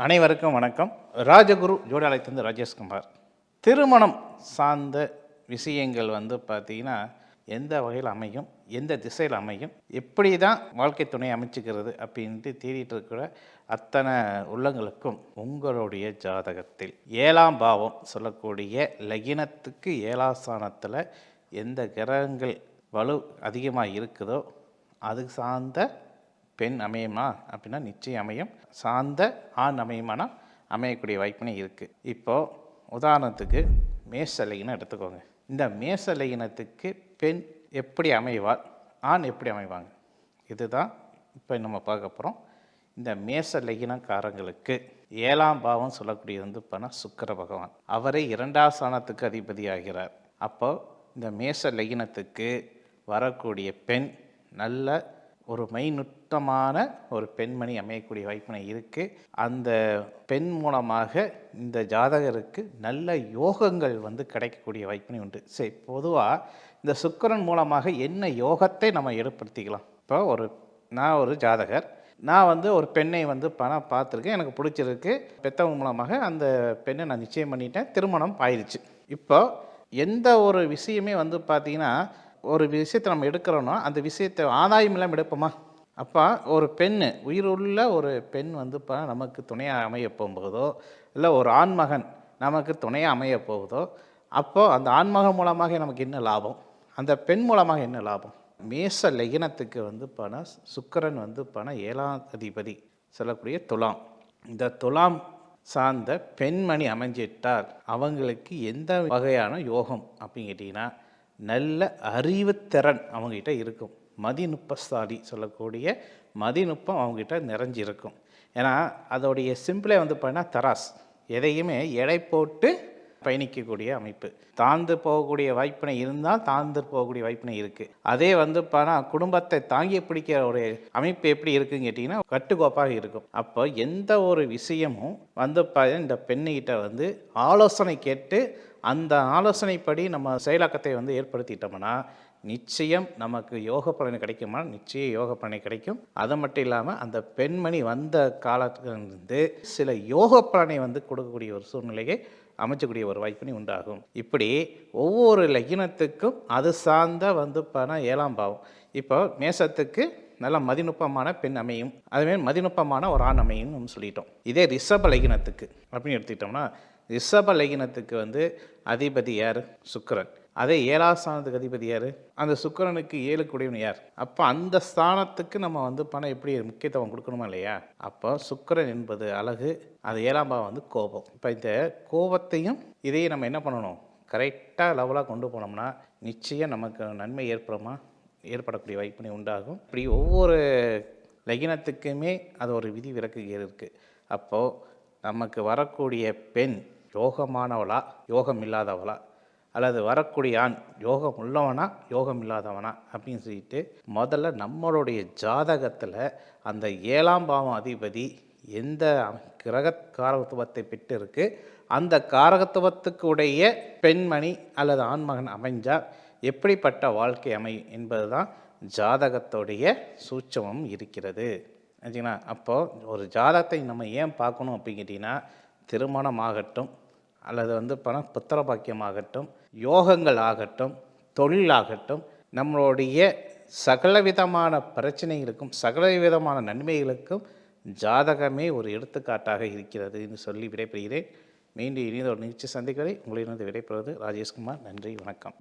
அனைவருக்கும் வணக்கம். ராஜகுரு ஜோடியாலயத்திலிருந்து ராஜேஷ்குமார். திருமணம் சார்ந்த விஷயங்கள் பார்த்தீங்கன்னா எந்த வகையில் அமையும், எந்த திசையில் அமையும், எப்படி தான் வாழ்க்கை துணை அமைச்சுக்கிறது அப்படின்ட்டு தேடிட்டு இருக்கிற அத்தனை உள்ளங்களுக்கும் உங்களுடைய ஜாதகத்தில் 7ஆம் பாவம் சொல்லக்கூடிய லக்னத்துக்கு 7ஆம் ஸ்தானத்தில் எந்த கிரகங்கள் வலு அதிகமாக இருக்குதோ அது சார்ந்த பெண் அமையுமா அப்படின்னா நிச்சயம் அமையும். சார்ந்த ஆண் அமையுமானா அமையக்கூடிய வாய்ப்புனே இருக்குது. இப்போது உதாரணத்துக்கு மேஷ லக்னம் எடுத்துக்கோங்க. இந்த மேஷ லக்னத்துக்கு பெண் எப்படி அமைவாள், ஆண் எப்படி அமைவாங்க, இதுதான் இப்போ நம்ம பார்க்க போகிறோம். இந்த மேஷ லக்னக்காரங்களுக்கு 7ஆம் பாவம் சொல்லக்கூடியது சுக்கிர பகவான். அவரே 2ஆம் ஸ்தானத்துக்கு அதிபதி ஆகிறார். அப்போது இந்த மேஷ லக்னத்துக்கு வரக்கூடிய பெண் நல்ல ஒரு மைநுட்பமான ஒரு பெண்மணி அமையக்கூடிய வாய்ப்பினை இருக்குது. அந்த பெண் மூலமாக இந்த ஜாதகருக்கு நல்ல யோகங்கள் கிடைக்கக்கூடிய வாய்ப்பினை உண்டு. சரி, பொதுவாக இந்த சுக்கிரன் மூலமாக என்ன யோகத்தை நம்ம ஏற்படுத்திக்கலாம்? இப்போ நான் ஒரு ஜாதகர், நான் ஒரு பெண்ணை பணம் பார்த்துருக்கேன், எனக்கு பிடிச்சிருக்கு, பெற்றவங்க மூலமாக அந்த பெண்ணை நான் நிச்சயம் பண்ணிட்டேன், திருமணம் ஆயிடுச்சு. இப்போ எந்த ஒரு விஷயமே பார்த்தீங்கன்னா ஒரு விஷயத்தை நம்ம எடுக்கிறோன்னா அந்த விஷயத்தை ஆதாயம் இல்லாமல் எடுப்போமா? அப்போ ஒரு பெண், உயிருள்ள ஒரு பெண் நமக்கு துணையாக அமைய போகும்போதோ, இல்லை ஒரு ஆண்மகன் நமக்கு துணையாக அமைய போகுதோ, அப்போது அந்த ஆண்மகன் மூலமாக நமக்கு என்ன லாபம், அந்த பெண் மூலமாக என்ன லாபம்? மேஷ லக்னத்துக்கு சுக்கிரன் 7ஆம் அதிபதி சொல்லக்கூடிய துலாம். இந்த துலாம் சார்ந்த பெண்மணி அமைஞ்சிட்டால் அவங்களுக்கு எந்த வகையான யோகம் அப்படின்னு கேட்டிங்கன்னா நல்ல அறிவுத்திறன் அவங்ககிட்ட இருக்கும். மதிநுட்பசாலி சொல்லக்கூடிய மதிநுட்பம் அவங்ககிட்ட நிறைஞ்சிருக்கும். ஏன்னா அதோடைய சிம்பிளே பார்த்தீங்கன்னா தராஸ், எதையுமே எடை போட்டு பயணிக்கக்கூடிய அமைப்பு. தாழ்ந்து போகக்கூடிய வாய்ப்பினை இருந்தால் தாழ்ந்து போகக்கூடிய வாய்ப்பினை இருக்குது. அதே குடும்பத்தை தாங்கி பிடிக்கிற ஒரு அமைப்பு எப்படி இருக்குன்னு கேட்டிங்கன்னா கட்டுக்கோப்பாக இருக்கும். அப்போ எந்த ஒரு விஷயமும் இந்த பெண்ணுகிட்ட ஆலோசனை கேட்டு அந்த ஆலோசனைப்படி நம்ம செயலாக்கத்தை ஏற்படுத்திட்டோம்னா நிச்சயம் நமக்கு யோக பலனை கிடைக்குமா? நிச்சயம் யோக பலனை கிடைக்கும். அது மட்டும் இல்லாமல் அந்த பெண்மணி வந்த காலத்திலிருந்து சில யோக பலனை கொடுக்கக்கூடிய ஒரு சூழ்நிலையை அமைச்சக்கூடிய ஒரு வாய்ப்பினை உண்டாகும். இப்படி ஒவ்வொரு லக்னத்துக்கும் அது சார்ந்த 7ஆம் பாவம். இப்போ மேஷத்துக்கு நல்ல மதிநுட்பமான பெண் அமையும், அதுமாரி மதிநுட்பமான ஒரு ஆண் அமையும் நம்ம சொல்லிட்டோம். இதே ரிஷப லக்னத்துக்கு அப்படின்னு எடுத்துக்கிட்டோம்னா ரிஷப லக்னத்துக்கு அதிபதி யார்? சுக்கிரன். அதே 7ஆம் ஸ்தானத்துக்கு அதிபதி யார்? அந்த சுக்கிரனுக்கு 7 கூடியவன் யார்? அப்போ அந்த ஸ்தானத்துக்கு நம்ம எப்படி முக்கியத்துவம் கொடுக்கணுமா இல்லையா? அப்போ சுக்கிரன் என்பது அழகு, அது 7ஆம் பாவம் கோபம். இப்போ இந்த கோபத்தையும் இதையும் நம்ம என்ன பண்ணணும், கரெக்டாக லெவலாக கொண்டு போனோம்னா நிச்சயம் நமக்கு நன்மை ஏற்படக்கூடிய வாய்ப்பினை உண்டாகும். இப்படி ஒவ்வொரு லக்னத்துக்குமே அது ஒரு விதி விலக்கு இருக்குது. அப்போது நமக்கு வரக்கூடிய பெண் யோகமானவளா யோகம் இல்லாதவளா, அல்லது வரக்கூடிய ஆண் யோகம் உள்ளவனா யோகம் இல்லாதவனா அப்படின்னு சொல்லிட்டு முதல்ல நம்மளுடைய ஜாதகத்தில் அந்த 7ஆம் பாவம் அதிபதி எந்த கிரக காரகத்துவத்தை பெற்று இருக்கு, அந்த காரகத்துவத்துக்கு உடைய பெண்மணி அல்லது ஆண்மகன் அமைஞ்சால் எப்படிப்பட்ட வாழ்க்கை அமையும் என்பது தான் ஜாதகத்துடைய சூட்சமம் இருக்கிறது. சரிங்களா? அப்போது ஒரு ஜாதகத்தை நம்ம ஏன் பார்க்கணும் அப்படின்னு கேட்டிங்கன்னா திருமணம் ஆகட்டும், அல்லது புத்திர பாக்கியமாகட்டும், யோகங்கள் ஆகட்டும், தொழிலாகட்டும், நம்மளுடைய சகலவிதமான பிரச்சனைகளுக்கும் சகலவிதமான நன்மைகளுக்கும் ஜாதகமே ஒரு எடுத்துக்காட்டாக இருக்கிறது என்று சொல்லி விடைபெறுகிறேன். மீண்டும் இனித ஒரு நிகழ்ச்சி சந்திக்கிறேன். உங்களிடம் விடைபெறுவது ராஜேஷ்குமார். நன்றி, வணக்கம்.